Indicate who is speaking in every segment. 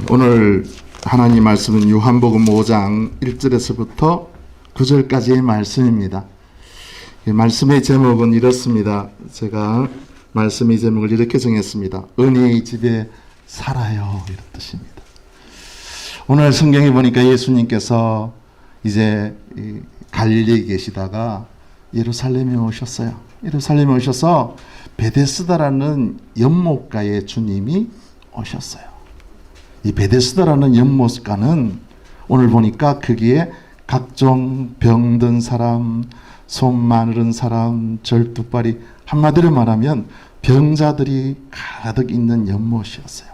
Speaker 1: 오늘 하나님 말씀은 요한복음 5장 1절에서부터 9절까지의 말씀입니다. 말씀의 제목은 이렇습니다. 제가 말씀의 제목을 이렇게 정했습니다. 은혜의 집에 살아요, 이런 뜻입니다. 오늘 성경에 보니까 예수님께서 이제 갈릴리에 계시다가 예루살렘에 오셨어요. 예루살렘에 오셔서 베데스다라는 연못가에 주님이 오셨어요. 이 베데스다라는 연못가는 오늘 보니까 거기에 각종 병든 사람, 손 마르는 사람, 절뚝발이, 한마디로 말하면 병자들이 가득 있는 연못이었어요.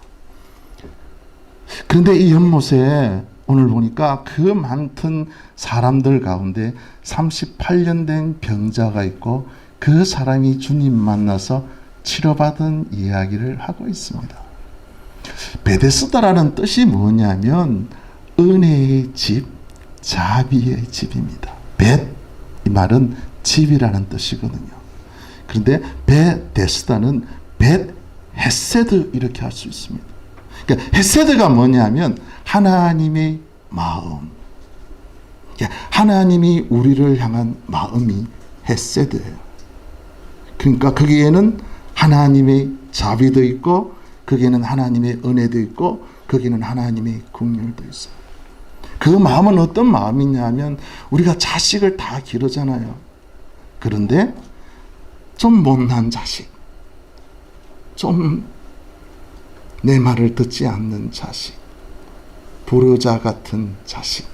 Speaker 1: 그런데 이 연못에 오늘 보니까 그 많던 사람들 가운데 38년 된 병자가 있고 그 사람이 주님 만나서 치료받은 이야기를 하고 있습니다. 베데스다라는 뜻이 뭐냐면 은혜의 집, 자비의 집입니다. 벳, 이 말은 집이라는 뜻이거든요. 그런데 베데스다는 벳 헤세드 이렇게 할 수 있습니다. 그러니까 헤세드가 뭐냐면 하나님의 마음. 하나님이 우리를 향한 마음이 헤세드예요. 그러니까 거기에는 하나님의 자비도 있고 거기에는 하나님의 은혜도 있고 거기는 하나님의 긍휼도 있어요. 그 마음은 어떤 마음이냐면 우리가 자식을 다 기르잖아요. 그런데 좀 못난 자식, 좀 내 말을 듣지 않는 자식, 불효자 같은 자식,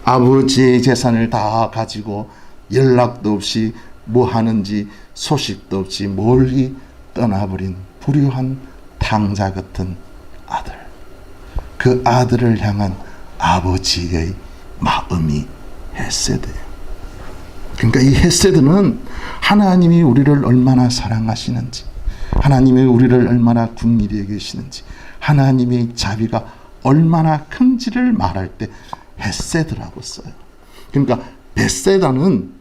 Speaker 1: 아버지의 재산을 다 가지고 연락도 없이 뭐 하는지 소식도 없이 멀리 떠나버린 불효한 탕자 같은 아들, 그 아들을 향한 아버지의 마음이 헤세드예요. 그러니까 이 헤세드는 하나님이 우리를 얼마나 사랑하시는지, 하나님이 우리를 얼마나 긍휼히 여기시는지, 하나님의 자비가 얼마나 큰지를 말할 때 헤세드라고 써요. 그러니까 베데스다는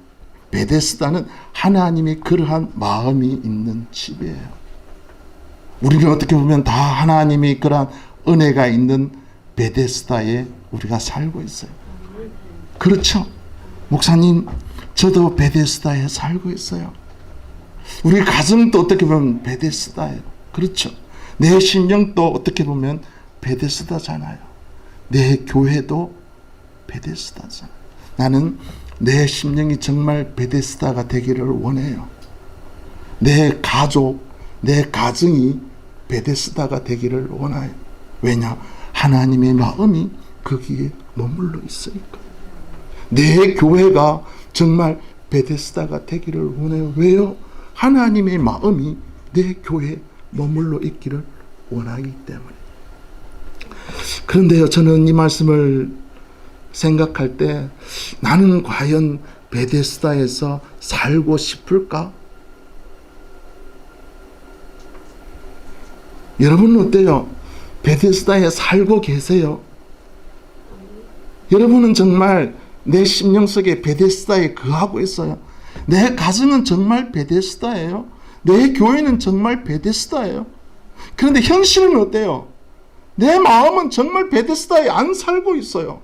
Speaker 1: 하나님의 그러한 마음이 있는 집이에요. 우리는 어떻게 보면 다 하나님의 그러한 은혜가 있는 베데스다에 우리가 살고 있어요. 그렇죠? 목사님, 저도 베데스다에 살고 있어요. 우리 가정도 어떻게 보면 베데스다예요. 그렇죠? 내 심령도 어떻게 보면 베데스다잖아요. 내 교회도 베데스다잖아요. 나는 내 심령이 정말 베데스다가 되기를 원해요. 내 가족, 내 가정이 베데스다가 되기를 원해요. 왜냐? 하나님의 마음이 거기에 머물러 있으니까. 내 교회가 정말 베데스다가 되기를 원해요. 왜요? 하나님의 마음이 내 교회에 머물러 있기를 원하기 때문에. 그런데요, 저는 이 말씀을 생각할 때 나는 과연 베데스다에서 살고 싶을까? 여러분은 어때요? 베데스다에 살고 계세요? 여러분은 정말 내 심령 속에 베데스다에 거하고 있어요. 내 가정은 정말 베데스다예요. 내 교회는 정말 베데스다예요. 그런데 현실은 어때요? 내 마음은 정말 베데스다에 안 살고 있어요.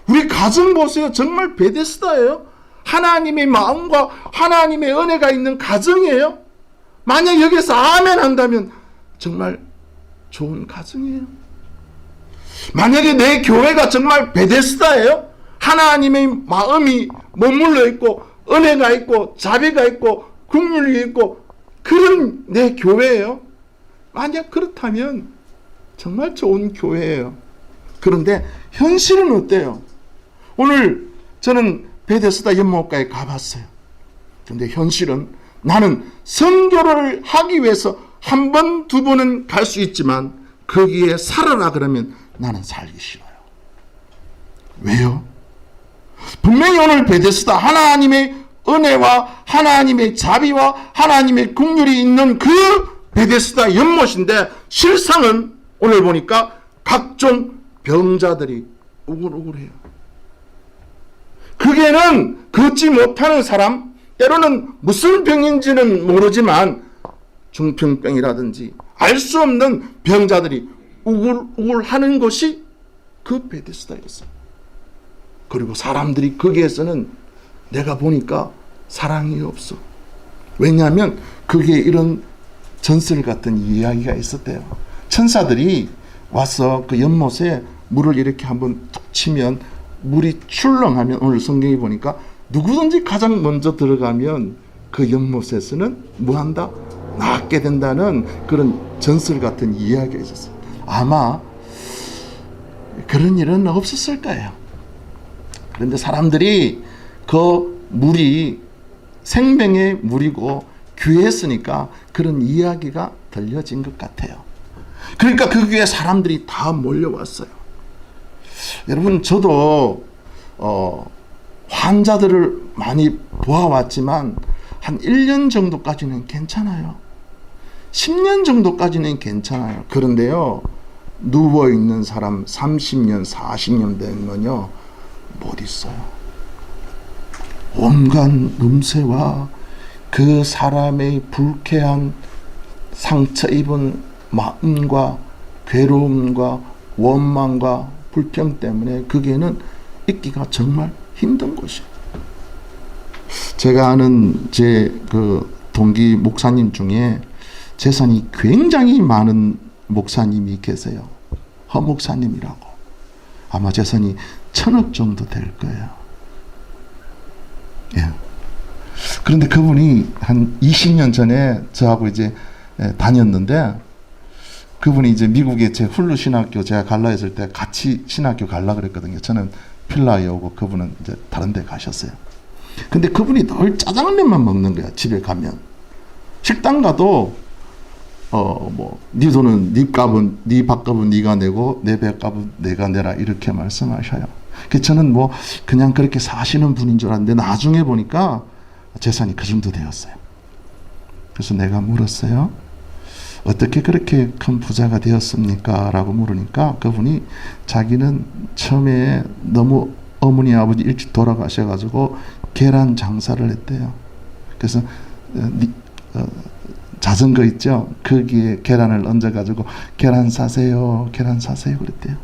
Speaker 1: 우리 가정 보세요. 정말 베데스다예요. 하나님의 마음과 하나님의 은혜가 있는 가정이에요. 만약 여기서 아멘 한다면 정말 좋은 가정이에요. 만약에 내 교회가 정말 베데스다예요. 하나님의 마음이 머물러 있고 은혜가 있고 자비가 있고 긍휼이 있고 그런 내 교회예요. 만약 그렇다면 정말 좋은 교회예요. 그런데 현실은 어때요? 오늘 저는 베데스다 연못가에 가봤어요. 그런데 현실은 나는 선교를 하기 위해서 한 번, 두 번은 갈 수 있지만 거기에 살아라 그러면 나는 살기 싫어요. 왜요? 분명히 오늘 베데스다 하나님의 은혜와 하나님의 자비와 하나님의 긍휼이 있는 그 베데스다 연못인데 실상은 오늘 보니까 각종 병자들이 우글우글해요. 거기에는 걷지 못하는 사람, 때로는 무슨 병인지는 모르지만 중풍병이라든지 알 수 없는 병자들이 우글우글하는 것이 그 베데스다였어요. 그리고 사람들이 거기에서는 내가 보니까 사랑이 없어. 왜냐하면 거기에 이런 전설 같은 이야기가 있었대요. 천사들이 와서 그 연못에 물을 이렇게 한번 툭 치면 물이 출렁하면, 오늘 성경에 보니까 누구든지 가장 먼저 들어가면 그 연못에서는 뭐한다? 낫게 된다는 그런 전설 같은 이야기가 있었어요. 아마 그런 일은 없었을 거예요. 그런데 사람들이 그 물이 생명의 물이고 귀했으니까 그런 이야기가 들려진 것 같아요. 그러니까 그 귀에 사람들이 다 몰려왔어요. 여러분, 저도 환자들을 많이 보아왔지만 한 1년 정도까지는 괜찮아요. 10년 정도까지는 괜찮아요. 그런데요, 누워있는 사람 30년, 40년 되면요, 못 있어요. 온갖 냄새와 그 사람의 불쾌한 상처 입은 마음과 괴로움과 원망과 불평 때문에 거기에는 있기가 정말 힘든 곳이에요. 제가 아는 제 그 동기 목사님 중에 재산이 굉장히 많은 목사님이 계세요. 허 목사님이라고. 아마 재산이 1,000억 정도 될 거예요. 예. 그런데 그분이 한 20년 전에 저하고 이제 다녔는데, 그분이 이제 미국에 제 훌루 신학교 제가 갈라 했을 때 같이 신학교 갈라 그랬거든요. 저는 필라에 오고 그분은 이제 다른 데 가셨어요. 근데 그분이 늘 짜장면만 먹는 거야. 집에 가면 식당 가도 네 돈은 네 값은 네 밥값은 네가 내고 내 배값은 내가 내라, 이렇게 말씀하셔요. 그래서 저는 뭐 그냥 그렇게 사시는 분인 줄 알았는데 나중에 보니까 재산이 그 정도 되었어요. 그래서 내가 물었어요. 어떻게 그렇게 큰 부자가 되었습니까? 라고 물으니까 그분이 자기는 처음에 너무 어머니 아버지 일찍 돌아가셔가지고 계란 장사를 했대요. 그래서 자전거 있죠? 거기에 계란을 얹어가지고 계란 사세요, 계란 사세요 그랬대요.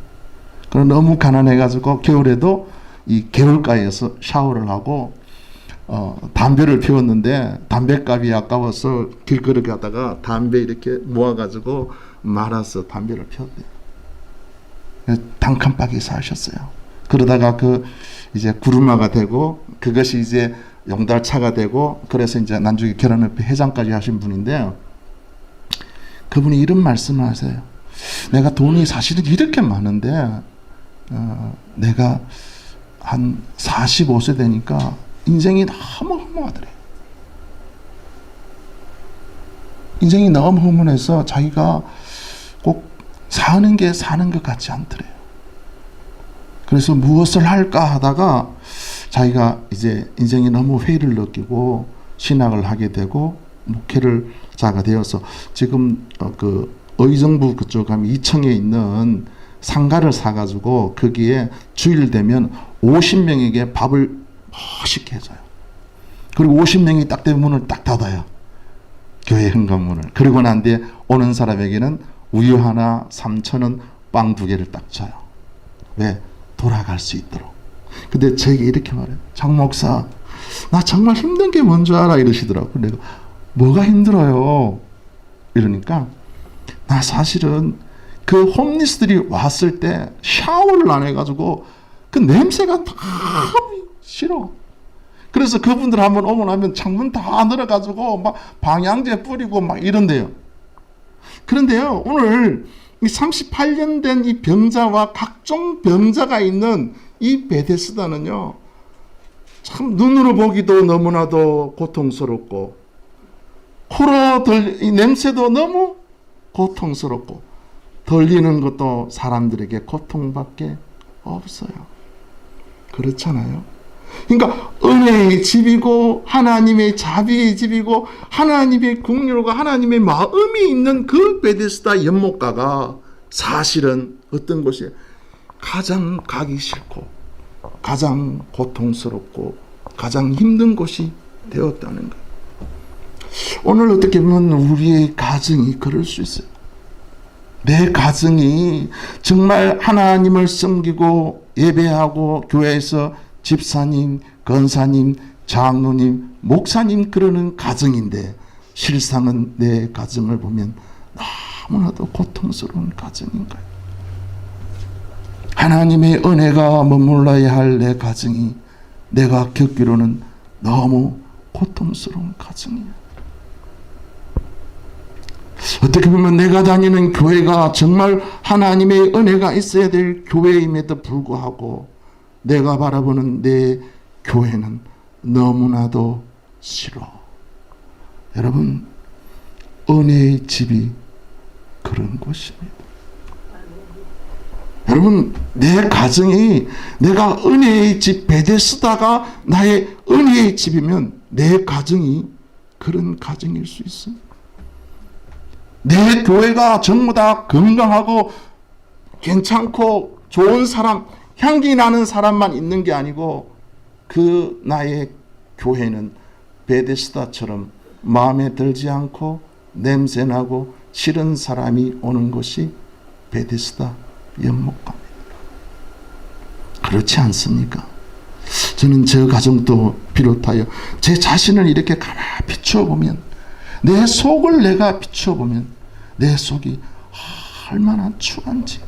Speaker 1: 그럼 너무 가난해가지고 겨울에도 이 개울가에서 샤워를 하고 담배를 피웠는데 담배값이 아까워서 길거리 가다가 담배 이렇게 모아가지고 말아서 담배를 피웠대요. 단칸박이 사셨어요. 그러다가 그 이제 구루마가 되고 그것이 이제 용달차가 되고, 그래서 이제 나중에 결혼협회 회장까지 하신 분인데, 그분이 이런 말씀을 하세요. 내가 돈이 사실은 이렇게 많은데 내가 한 45세 되니까 인생이 너무 허무하더래. 인생이 너무 허무해서 자기가 꼭 사는 게 사는 것 같지 않더래요. 그래서 무엇을 할까 하다가 자기가 이제 인생이 너무 회의를 느끼고 신학을 하게 되고 목회를 자가 되어서 지금 그 의정부 그쪽 가면 이청에 있는 상가를 사가지고 거기에 주일 되면 50명에게 밥을 멋있게 해줘요. 그리고 50명이 딱 되면 문을 딱 닫아요. 교회 현관문을. 그러고 난 뒤에 오는 사람에게는 우유 하나 3,000원 빵 2개를 딱 줘요. 왜? 돌아갈 수 있도록. 근데 저에게 이렇게 말해요. 장 목사, 나 정말 힘든 게 뭔지 알아? 이러시더라고요. 내가 뭐가 힘들어요? 이러니까 나 사실은 그 홈리스들이 왔을 때 샤워를 안 해가지고 그 냄새가 너무 싫어. 그래서 그분들 한번 오고 나면 창문 다 늘어가지고 막 방향제 뿌리고 막 이런데요. 그런데요, 오늘 이 38년 된 이 병자와 각종 병자가 있는 이 베데스다는요, 참 눈으로 보기도 너무나도 고통스럽고 코로 이 냄새도 너무 고통스럽고 들리는 것도 사람들에게 고통밖에 없어요. 그렇잖아요. 그러니까 은혜의 집이고 하나님의 자비의 집이고 하나님의 긍휼과 하나님의 마음이 있는 그 베데스다 연못가가 사실은 어떤 곳이에요? 가장 가기 싫고 가장 고통스럽고 가장 힘든 곳이 되었다는 거예요. 오늘 어떻게 보면 우리의 가정이 그럴 수 있어요. 내 가정이 정말 하나님을 섬기고 예배하고 교회에서 집사님, 권사님, 장로님, 목사님 그러는 가정인데 실상은 내 가정을 보면 너무나도 고통스러운 가정인가요? 하나님의 은혜가 머물러야 할 내 가정이 내가 겪기로는 너무 고통스러운 가정이에요. 어떻게 보면 내가 다니는 교회가 정말 하나님의 은혜가 있어야 될 교회임에도 불구하고 내가 바라보는 내 교회는 너무나도 싫어. 여러분, 은혜의 집이 그런 곳입니다. 여러분, 내 가정이 내가 은혜의 집 베데스다가 나의 은혜의 집이면 내 가정이 그런 가정일 수 있습니다. 내 교회가 전부 다 건강하고 괜찮고 좋은 사람, 향기 나는 사람만 있는 게 아니고 그 나의 교회는 베데스다처럼 마음에 들지 않고 냄새나고 싫은 사람이 오는 곳이 베데스다 연못가입니다. 그렇지 않습니까? 저는 저 가정도 비롯하여 제 자신을 이렇게 가만히 비추어보면 내 속을 내가 비추어보면 내 속이 얼마나 추한지,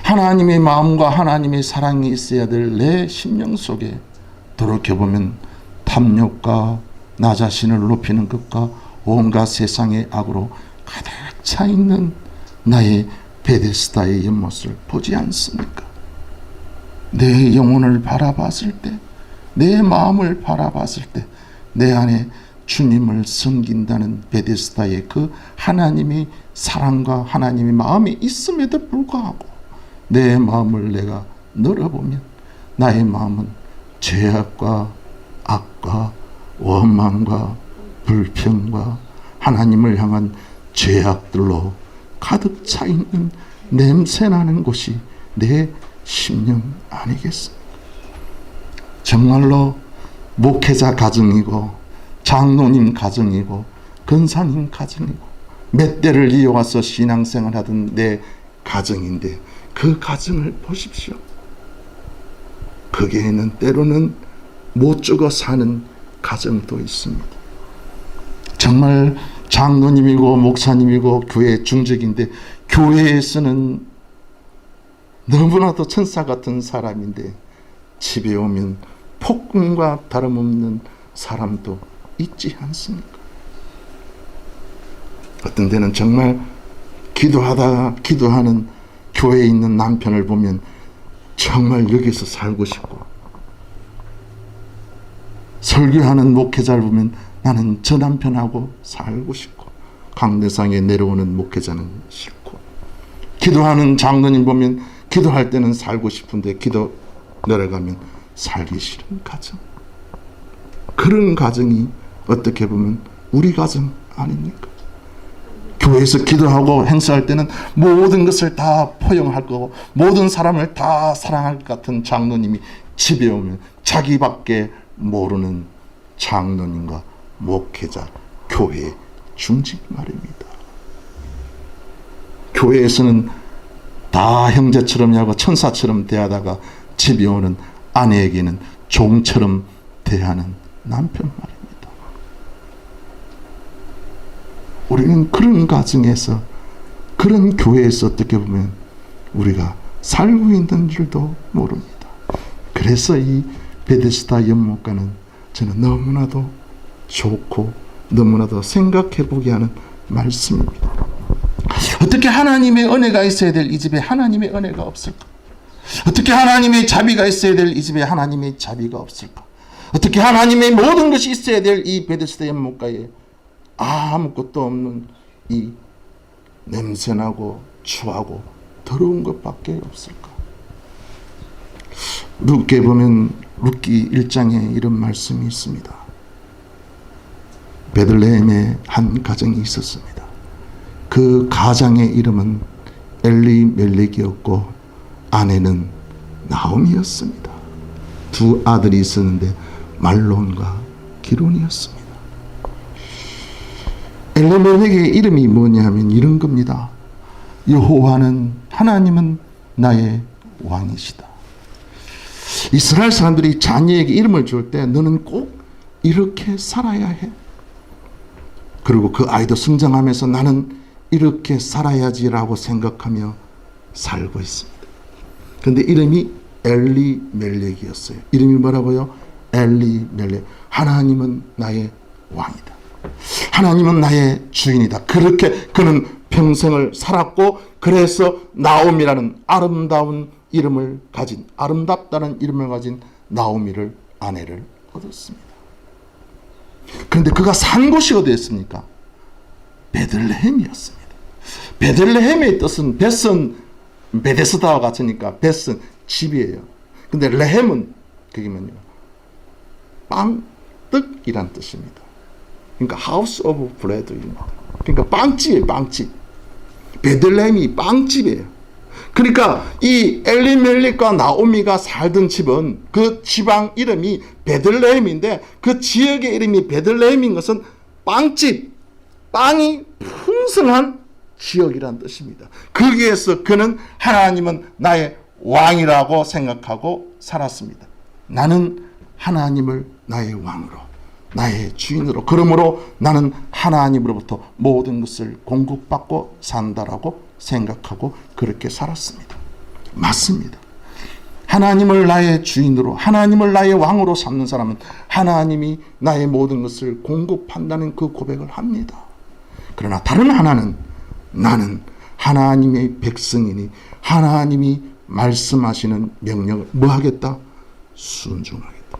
Speaker 1: 하나님의 마음과 하나님의 사랑이 있어야 될 내 심령 속에 돌이켜보면 탐욕과 나 자신을 높이는 것과 온갖 세상의 악으로 가득 차 있는 나의 베데스다의 연못을 보지 않습니까? 내 영혼을 바라봤을 때, 내 마음을 바라봤을 때 내 안에 주님을 섬긴다는 베데스다의 그 하나님의 사랑과 하나님의 마음이 있음에도 불구하고 내 마음을 내가 열어보면 나의 마음은 죄악과 악과 원망과 불평과 하나님을 향한 죄악들로 가득 차 있는 냄새나는 곳이 내 심령 아니겠습니까? 정말로 목회자 가정이고 장로님 가정이고 권사님 가정이고 몇 대를 이어와서 신앙생활 하던 내 가정인데 그 가정을 보십시오. 거기에는 때로는 못 죽어 사는 가정도 있습니다. 정말 장로님이고 목사님이고 교회 중직인데 교회에서는 너무나도 천사 같은 사람인데 집에 오면 폭군과 다름없는 사람도 있지 않습니까? 어떤 때는 정말 기도하다가 기도하는 교회에 있는 남편을 보면 정말 여기서 살고 싶고, 설교하는 목회자를 보면 나는 저 남편하고 살고 싶고, 강대상에 내려오는 목회자는 싫고, 기도하는 장로님 보면 기도할 때는 살고 싶은데 기도 내려가면 살기 싫은 가정. 그런 가정이 어떻게 보면 우리 가정 아닙니까? 교회에서 기도하고 행사할 때는 모든 것을 다 포용할 거고 모든 사람을 다 사랑할 것 같은 장로님이 집에 오면 자기밖에 모르는 장로님과 목회자, 교회 중직 말입니다. 교회에서는 다 형제처럼 하고 천사처럼 대하다가 집에 오는 아내에게는 종처럼 대하는 남편 말입니다. 우리는 그런 가정에서, 그런 교회에서 어떻게 보면 우리가 살고 있는 줄도 모릅니다. 그래서 이 베데스다 연못가는 저는 너무나도 좋고 너무나도 생각해보게 하는 말씀입니다. 어떻게 하나님의 은혜가 있어야 될 이 집에 하나님의 은혜가 없을까? 어떻게 하나님의 자비가 있어야 될 이 집에 하나님의 자비가 없을까? 어떻게 하나님의 모든 것이 있어야 될 이 베데스다 연못가에 아무것도 없는 이 냄새나고 추하고 더러운 것밖에 없을까? 룻기에 보면 룻기 1장에 이런 말씀이 있습니다. 베들레헴에 한 가정이 있었습니다. 그 가장의 이름은 엘리멜렉이었고 아내는 나오미였습니다. 두 아들이 있었는데 말론과 기론이었습니다. 엘리멜렉의 이름이 뭐냐면 이런 겁니다. 여호와는 하나님은 나의 왕이시다. 이스라엘 사람들이 자녀에게 이름을 줄 때 너는 꼭 이렇게 살아야 해. 그리고 그 아이도 성장하면서 나는 이렇게 살아야지라고 생각하며 살고 있습니다. 그런데 이름이 엘리멜렉이었어요. 이름이 뭐라고요? 엘리멜렉. 하나님은 나의 왕이다. 하나님은 나의 주인이다. 그렇게 그는 평생을 살았고, 그래서 나오미라는 아름다운 이름을 가진, 아름답다는 이름을 가진 나오미를 아내를 얻었습니다. 그런데 그가 산 곳이 어디였습니까? 베들레헴이었습니다. 베들레헴의 뜻은 벳은 베데스다와 같으니까 벳은 집이에요. 근데 레헴은 그게 뭐냐? 빵떡이란 뜻입니다. 그러니까 하우스 오브 브레드입니다. 그러니까 빵집이에요, 빵집. 베들레헴이 빵집이에요. 그러니까 이 엘리멜렉과 나오미가 살던 집은 그 지방 이름이 베들레헴인데 그 지역의 이름이 베들레헴인 것은 빵집, 빵이 풍성한 지역이란 뜻입니다. 거기에서 그는 하나님은 나의 왕이라고 생각하고 살았습니다. 나는 하나님을 나의 왕으로, 나의 주인으로, 그러므로 나는 하나님으로부터 모든 것을 공급받고 산다라고 생각하고 그렇게 살았습니다. 맞습니다. 하나님을 나의 주인으로, 하나님을 나의 왕으로 삼는 사람은 하나님이 나의 모든 것을 공급한다는 그 고백을 합니다. 그러나 다른 하나는 나는 하나님의 백성이니 하나님이 말씀하시는 명령을 뭐 하겠다? 순종하겠다.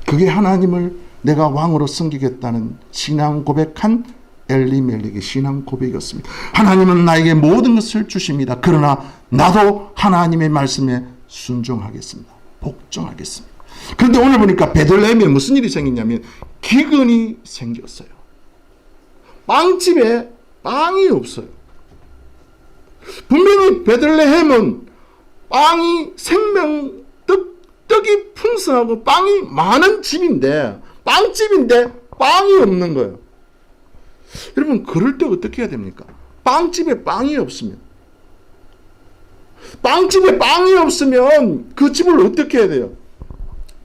Speaker 1: 그게 하나님을 내가 왕으로 섬기겠다는 신앙 고백한 엘리멜렉의 신앙 고백이었습니다. 하나님은 나에게 모든 것을 주십니다. 그러나 나도 하나님의 말씀에 순종하겠습니다. 복종하겠습니다. 그런데 오늘 보니까 베들레헴에 무슨 일이 생겼냐면 기근이 생겼어요. 빵집에 빵이 없어요. 분명히 베들레헴은 빵이 떡이 풍성하고 빵이 많은 집인데, 빵집인데 빵이 없는 거예요. 여러분, 그럴 때 어떻게 해야 됩니까? 빵집에 빵이 없으면, 그 집을 어떻게 해야 돼요?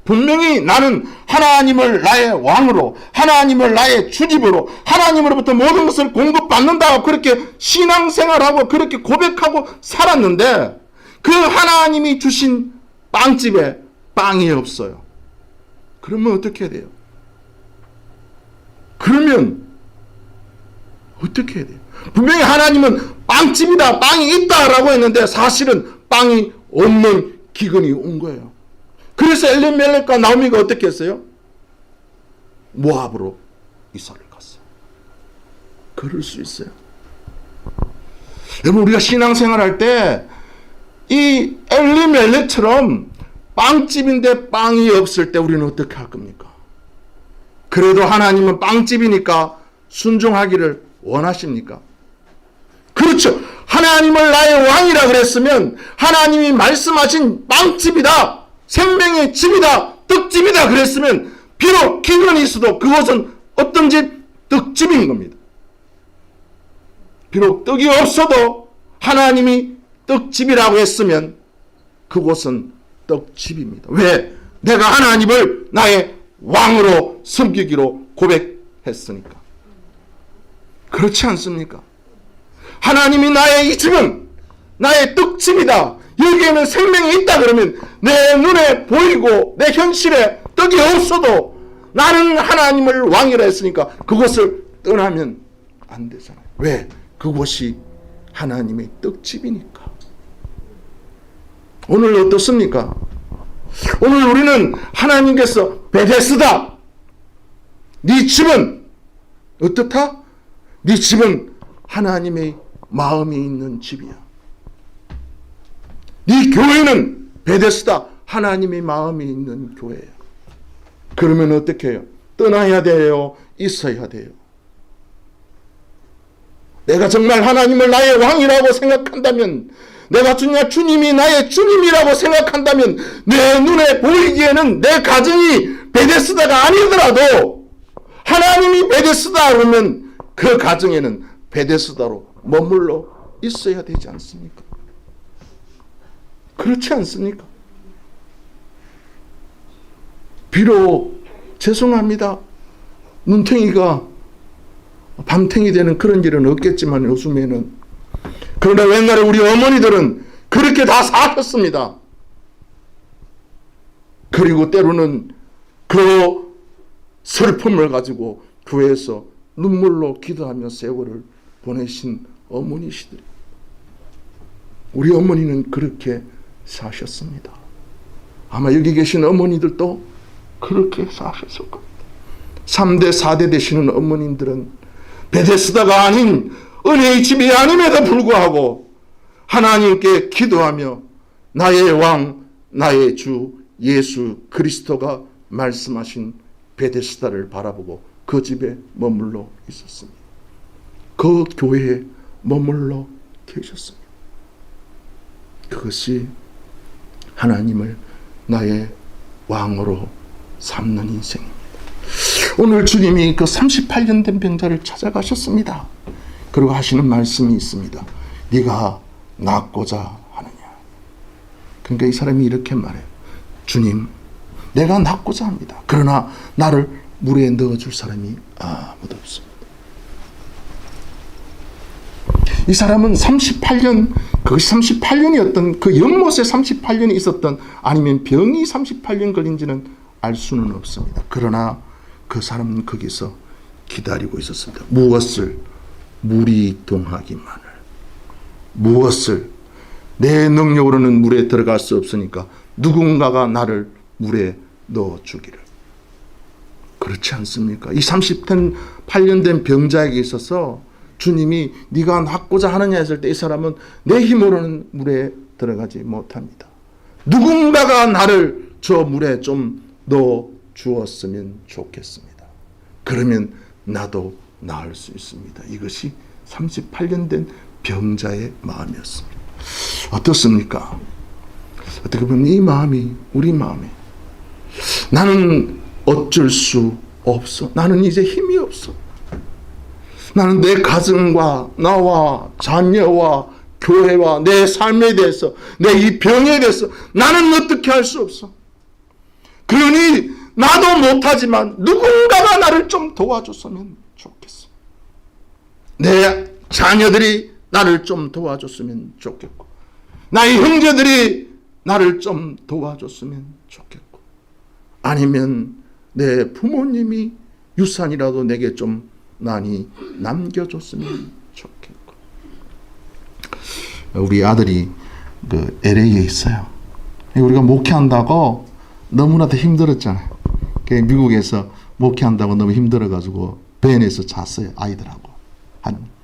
Speaker 1: 분명히 나는 하나님을 나의 왕으로, 하나님을 나의 주집으로, 하나님으로부터 모든 것을 공급받는다고 그렇게 신앙생활하고 그렇게 고백하고 살았는데 그 하나님이 주신 빵집에 빵이 없어요. 그러면 어떻게 해야 돼요? 그러면 어떻게 해야 돼요? 분명히 하나님은 빵집이다, 빵이 있다라고 했는데 사실은 빵이 없는 기근이 온 거예요. 그래서 엘리멜렉과 나오미가 어떻게 했어요? 모압으로 이사를 갔어요. 그럴 수 있어요. 여러분, 우리가 신앙생활할 때 이 엘리멜렉처럼 빵집인데 빵이 없을 때 우리는 어떻게 할 겁니까? 그래도 하나님은 빵집이니까 순종하기를 원하십니까? 그렇죠. 하나님을 나의 왕이라 그랬으면 하나님이 말씀하신 빵집이다, 생명의 집이다, 떡집이다 그랬으면 비록 기근이 있어도 그것은 어떤 집? 떡집인 겁니다. 비록 떡이 없어도 하나님이 떡집이라고 했으면 그곳은 떡집입니다. 왜? 내가 하나님을 나의 왕으로 섬기기로 고백했으니까. 그렇지 않습니까? 하나님이 나의 이 집은 나의 떡집이다, 여기에는 생명이 있다 그러면 내 눈에 보이고 내 현실에 떡이 없어도 나는 하나님을 왕이라 했으니까 그것을 떠나면 안 되잖아요. 왜? 그곳이 하나님의 떡집이니까. 오늘 어떻습니까? 오늘 우리는 하나님께서 베데스다, 네 집은 어떻다? 네 집은 하나님의 마음이 있는 집이야. 네 교회는 베데스다, 하나님의 마음이 있는 교회야. 그러면 어떻게 해요? 떠나야 돼요? 있어야 돼요? 내가 정말 하나님을 나의 왕이라고 생각한다면, 내가 주님이 나의 주님이라고 생각한다면 내 눈에 보이기에는 내 가정이 베데스다가 아니더라도 하나님이 베데스다 그러면 그 가정에는 베데스다로 머물러 있어야 되지 않습니까? 그렇지 않습니까? 비록 죄송합니다. 눈탱이가 밤탱이 되는 그런 일은 없겠지만 요즘에는. 그러나 옛날에 우리 어머니들은 그렇게 다 사셨습니다. 그리고 때로는 그 슬픔을 가지고 교회에서 눈물로 기도하며 세월을 보내신 어머니시들. 우리 어머니는 그렇게 사셨습니다. 아마 여기 계신 어머니들도 그렇게 사셨을 겁니다. 3대, 4대 되시는 어머님들은 베데스다가 아닌 은혜의 집이 아님에도 불구하고 하나님께 기도하며 나의 왕, 나의 주 예수 그리스도가 말씀하신 베데스다를 바라보고 그 집에 머물러 있었습니다. 그 교회에 머물러 계셨습니다. 그것이 하나님을 나의 왕으로 삼는 인생입니다. 오늘 주님이 그 38년 된 병자를 찾아가셨습니다. 그리고 하시는 말씀이 있습니다. 네가 낫고자 하느냐. 그러니까 이 사람이 이렇게 말해요. 주님, 내가 낫고자 합니다. 그러나 나를 물에 넣어줄 사람이 아무도 없습니다. 이 사람은 38년, 그것이 38년이었던 그 연못에 38년이 있었던 아니면 병이 38년 걸린지는 알 수는 없습니다. 그러나 그 사람은 거기서 기다리고 있었습니다. 무엇을? 물이 동하기만을. 무엇을? 내 능력으로는 물에 들어갈 수 없으니까 누군가가 나를 물에 넣어주기를. 그렇지 않습니까? 이 38년 된 병자에게 있어서 주님이 네가 낫고자 하느냐 했을 때 이 사람은 내 힘으로는 물에 들어가지 못합니다. 누군가가 나를 저 물에 좀 넣어 주었으면 좋겠습니다. 그러면 나도 나을 수 있습니다. 이것이 38년 된 병자의 마음이었습니다. 어떻습니까? 어떻게 보면 이 마음이 우리 마음이 나는 어쩔 수 없어. 나는 이제 힘이 없어. 나는 내 가정과 나와 자녀와 교회와 내 삶에 대해서 내 이 병에 대해서 나는 어떻게 할 수 없어. 그러니 나도 못하지만 누군가가 나를 좀 도와줬으면 좋겠어. 내 자녀들이 나를 좀 도와줬으면 좋겠고 나의 형제들이 나를 좀 도와줬으면 좋겠고 아니면 내 부모님이 유산이라도 내게 좀 많이 남겨줬으면 좋겠고. 우리 아들이 그 LA에 있어요. 우리가 목회한다고 너무나도 힘들었잖아요. 미국에서 목회한다고 너무 힘들어가지고 밴에서 잤어요. 아이들하고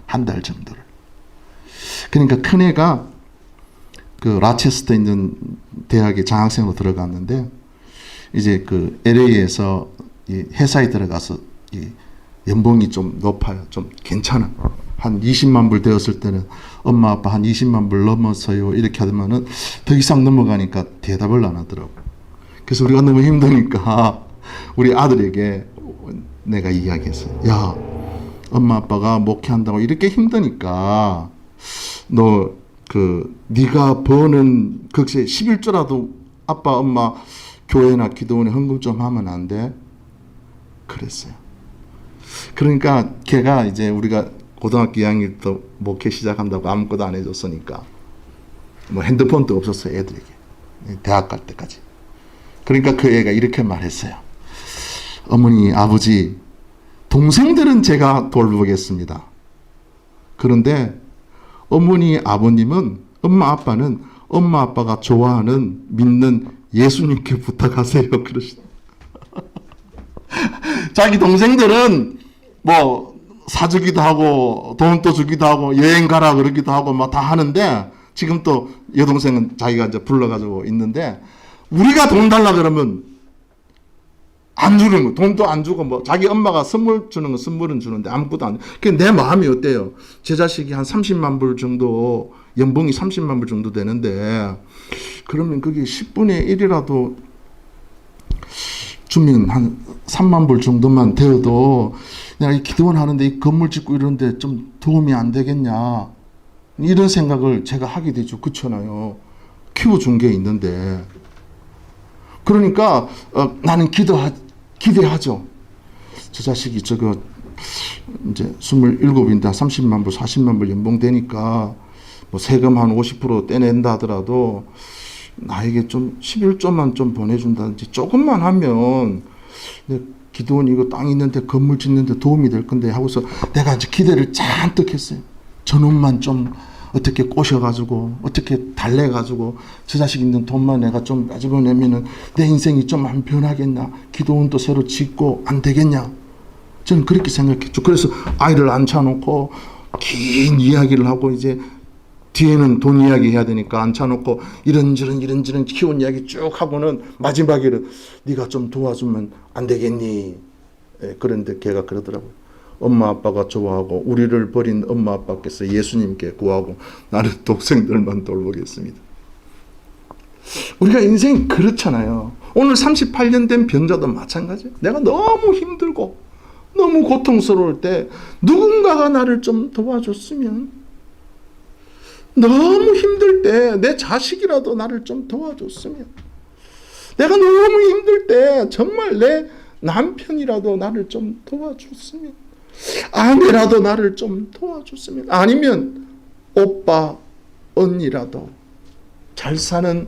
Speaker 1: 한 달 정도를. 그러니까 큰애가 그 라체스터에 있는 대학에 장학생으로 들어갔는데 이제 그 LA에서 이 회사에 들어가서 이 연봉이 좀 높아요. 좀 괜찮아. 한 20만 불 되었을 때는 엄마 아빠 한 20만 불 넘어서요. 이렇게 하면은 더 이상 넘어가니까 대답을 안 하더라고. 그래서 우리가 너무 힘드니까 우리 아들에게 내가 이야기했어요. 야, 엄마 아빠가 목회한다고 이렇게 힘드니까 너 네가 버는 그것에 11조라도 아빠 엄마 교회나 기도원에 헌금 좀 하면 안 돼? 그랬어요. 그러니까 걔가 이제 우리가 고등학교 2학년 때 목회 시작한다고 아무것도 안 해줬으니까 뭐 핸드폰도 없었어요. 애들에게. 대학 갈 때까지. 그러니까 그 애가 이렇게 말했어요. 어머니, 아버지, 동생들은 제가 돌보겠습니다. 그런데 어머니, 아버님은, 엄마, 아빠는 엄마, 아빠가 좋아하는 믿는 예수님께 부탁하세요. 그러시다. 자기 동생들은 뭐 사주기도 하고 돈도 주기도 하고 여행 가라 그러기도 하고 막 다 하는데 지금 또 여동생은 자기가 이제 불러가지고 있는데 우리가 돈 달라 그러면 안 주는 거, 돈도 안 주고 뭐 자기 엄마가 선물 주는 거 선물은 주는데 아무것도 안 줘. 그게 내 마음이 어때요? 제 자식이 한 30만 불 정도 연봉이 30만 불 정도 되는데 그러면 그게 10분의 1이라도 주면 한 3만 불 정도만 되어도 내가 이 기도원 하는데 이 건물 짓고 이러는데 좀 도움이 안 되겠냐. 이런 생각을 제가 하게 되죠. 그렇잖아요. 키워준 게 있는데. 그러니까 나는 기대하죠. 저 자식이 저거 이제 27인데 30만 불, 40만 불 연봉 되니까 뭐 세금 한 50% 떼낸다 하더라도 나에게 좀 11조만 좀 보내준다든지 조금만 하면 기도원 이거 땅 있는데 건물 짓는데 도움이 될 건데 하고서 내가 이제 기대를 잔뜩 했어요. 저놈만 좀 어떻게 꼬셔가지고 어떻게 달래가지고 저 자식 있는 돈만 내가 좀 가지고내면은 내 인생이 좀 안 변하겠냐, 기도원도 새로 짓고 안 되겠냐, 저는 그렇게 생각했죠. 그래서 아이를 앉혀놓고 긴 이야기를 하고 이제 뒤에는 돈 이야기 해야 되니까 앉혀놓고 이런저런 키운 이야기 쭉 하고는 마지막에는 네가 좀 도와주면 안 되겠니? 그런데 걔가 그러더라고요. 엄마 아빠가 좋아하고 우리를 버린 엄마 아빠께서 예수님께 구하고 나는 동생들만 돌보겠습니다. 우리가 인생이 그렇잖아요. 오늘 38년 된 병자도 마찬가지예요. 내가 너무 힘들고 너무 고통스러울 때 누군가가 나를 좀 도와줬으면, 너무 힘들 때 내 자식이라도 나를 좀 도와줬으면, 내가 너무 힘들 때 정말 내 남편이라도 나를 좀 도와줬으면, 아내라도 나를 좀 도와줬으면, 아니면 오빠, 언니라도, 잘 사는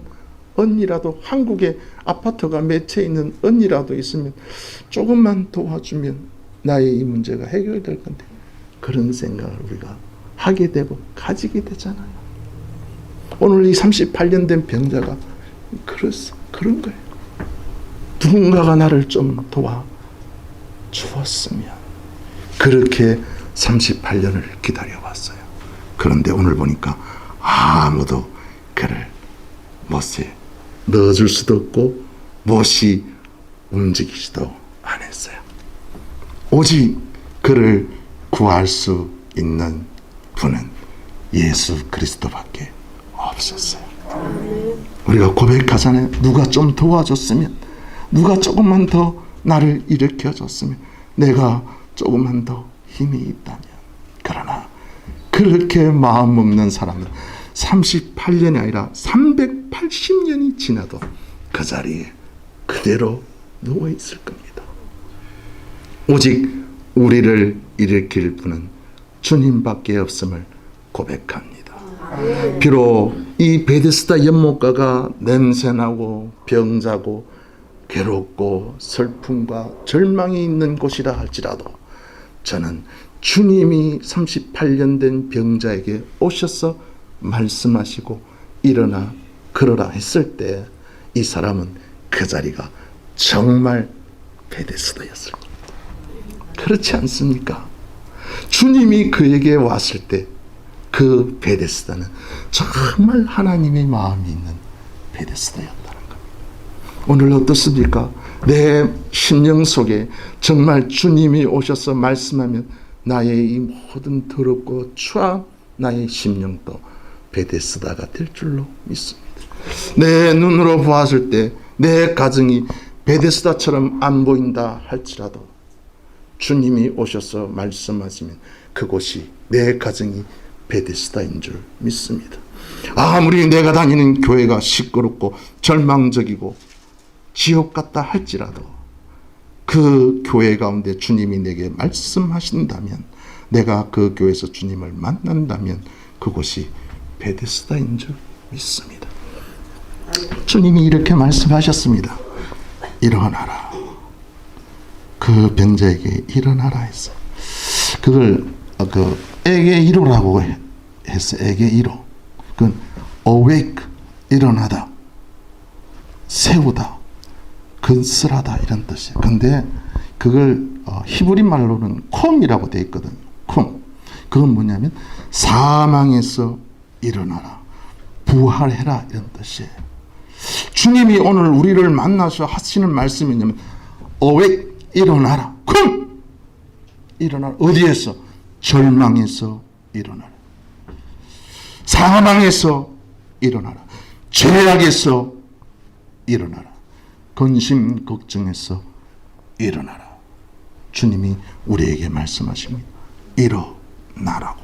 Speaker 1: 언니라도, 한국에 아파트가 몇 채 있는 언니라도 있으면 조금만 도와주면 나의 이 문제가 해결될 건데, 그런 생각을 우리가 하게 되고 가지게 되잖아요. 오늘 이 38년 된 병자가 그런 거예요. 누군가가 나를 좀 도와주었으면. 그렇게 38년을 기다려왔어요. 그런데 오늘 보니까 아무도 그를 못에 넣어줄 수도 없고 못이 움직이지도 않았어요. 오직 그를 구할 수 있는 분은 예수 그리스도밖에 없었어요. 우리가 고백하잖아요. 누가 좀 도와줬으면, 누가 조금만 더 나를 일으켜줬으면, 내가 조금만 더 힘이 있다면. 그러나 그렇게 마음 먹는 사람은 38년이 아니라 380년이 지나도 그 자리에 그대로 누워있을 겁니다. 오직 우리를 일으킬 분은 주님밖에 없음을 고백합니다. 비록 이 베데스다 연못가가 냄새나고 병자고 괴롭고 슬픔과 절망이 있는 곳이라 할지라도 저는 주님이 38년 된 병자에게 오셔서 말씀하시고 일어나 걸어라 했을 때 이 사람은 그 자리가 정말 베데스다였을 겁니다. 그렇지 않습니까? 주님이 그에게 왔을 때 그 베데스다는 정말 하나님의 마음이 있는 베데스다였다는 겁니다. 오늘 어떻습니까? 내 심령 속에 정말 주님이 오셔서 말씀하면 나의 이 모든 더럽고 추한 나의 심령도 베데스다가 될 줄로 믿습니다. 내 눈으로 보았을 때 내 가정이 베데스다처럼 안 보인다 할지라도 주님이 오셔서 말씀하시면 그곳이, 내 가정이 베데스다인 줄 믿습니다. 아무리 내가 다니는 교회가 시끄럽고 절망적이고 지옥 같다 할지라도 그 교회 가운데 주님이 내게 말씀하신다면, 내가 그 교회에서 주님을 만난다면 그곳이 베데스다인 줄 믿습니다. 주님이 이렇게 말씀하셨습니다. 일어나라. 그 병자에게 일어나라 했어요. 그걸 에게 이로라고 했어요. 에게 이로. 그건 awake, 일어나다, 세우다, 건설하다 이런 뜻이에요. 근데 그걸 히브리 말로는 콤이라고 되어 있거든요. 콤. 그건 뭐냐면 사망에서 일어나라, 부활해라 이런 뜻이에요. 주님이 오늘 우리를 만나서 하시는 말씀이 뭐냐면 awake, 일어나라. 콤! 일어나라. 어디에서? 절망에서 일어나라. 사망에서 일어나라. 죄악에서 일어나라. 근심 걱정에서 일어나라. 주님이 우리에게 말씀하십니다. 일어나라고.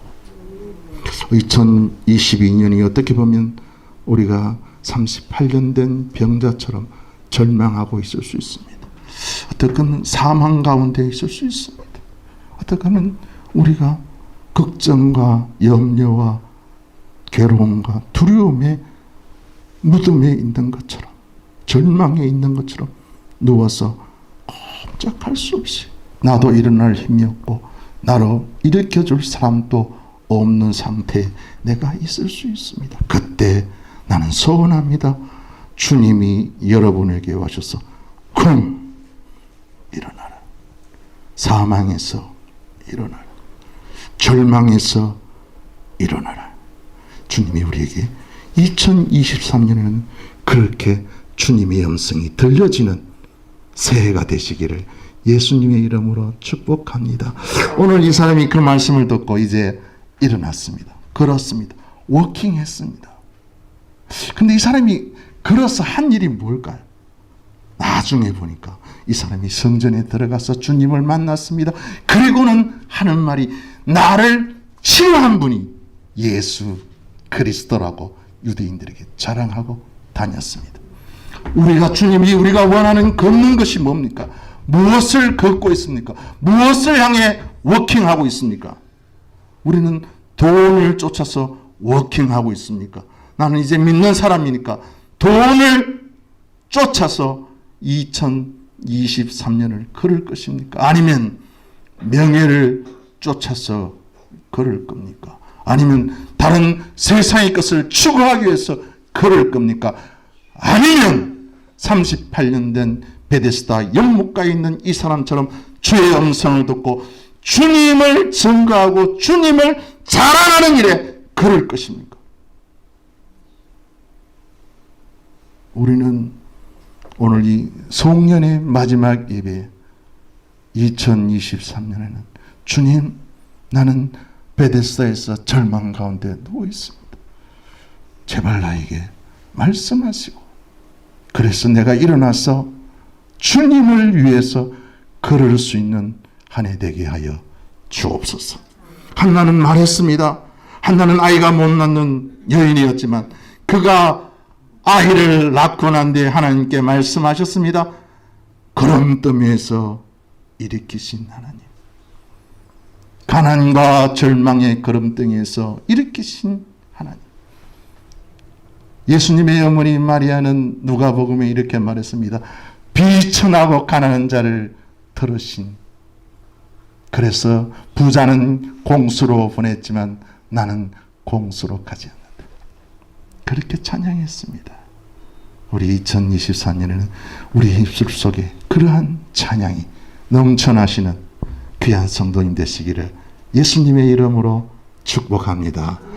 Speaker 1: 2022년이 어떻게 보면 우리가 38년 된 병자처럼 절망하고 있을 수 있습니다. 어떻게 하면 사망 가운데 있을 수 있습니다. 어떻게 하면 우리가 걱정과 염려와 괴로움과 두려움의 무덤에 있는 것처럼, 절망에 있는 것처럼 누워서 꼼짝할 수 없이 나도 일어날 힘이 없고 나로 일으켜줄 사람도 없는 상태에 내가 있을 수 있습니다. 그때 나는 소원합니다. 주님이 여러분에게 와셔서 쿵 일어나라. 사망에서 일어나라. 절망에서 일어나라. 주님이 우리에게 2023년에는 그렇게 주님의 음성이 들려지는 새해가 되시기를 예수님의 이름으로 축복합니다. 오늘 이 사람이 그 말씀을 듣고 이제 일어났습니다. 걸었습니다. 워킹했습니다. 근데 이 사람이 걸어서 한 일이 뭘까요? 나중에 보니까 이 사람이 성전에 들어가서 주님을 만났습니다. 그리고는 하는 말이 나를 치료한 분이 예수 그리스도라고 유대인들에게 자랑하고 다녔습니다. 우리가 원하는 걷는 것이 뭡니까? 무엇을 걷고 있습니까? 무엇을 향해 워킹하고 있습니까? 우리는 돈을 쫓아서 워킹하고 있습니까? 나는 이제 믿는 사람이니까 돈을 쫓아서 2023년을 걸을 것입니까? 아니면 명예를 쫓아서 걸을 겁니까? 아니면 다른 세상의 것을 추구하기 위해서 걸을 겁니까? 아니면 38년 된 베데스다 연못가에 있는 이 사람처럼 주의 음성을 듣고 주님을 증거하고 주님을 자랑하는 일에 걸을 것입니까? 우리는 오늘 이 송년의 마지막 예배 2023년에는 주님, 나는 베데스다에서 절망 가운데 누워 있습니다. 제발 나에게 말씀하시고, 그래서 내가 일어나서 주님을 위해서 걸을 수 있는 한 해 되게 하여 주옵소서. 한나는 말했습니다. 한나는 아이가 못 낳는 여인이었지만 그가 아이를 낳고 난 뒤에 하나님께 말씀하셨습니다. 구름더미에서 일으키신 하나님, 가난과 절망의 구름덩이에서 일으키신 하나님. 예수님의 어머니 마리아는 누가복음에 이렇게 말했습니다. 비천하고 가난한 자를 들으신. 그래서 부자는 공수로 보냈지만 나는 공수로 가지 않는다. 그렇게 찬양했습니다. 우리 2024년에는 우리 입술 속에 그러한 찬양이 넘쳐나시는 귀한 성도님 되시기를 예수님의 이름으로 축복합니다.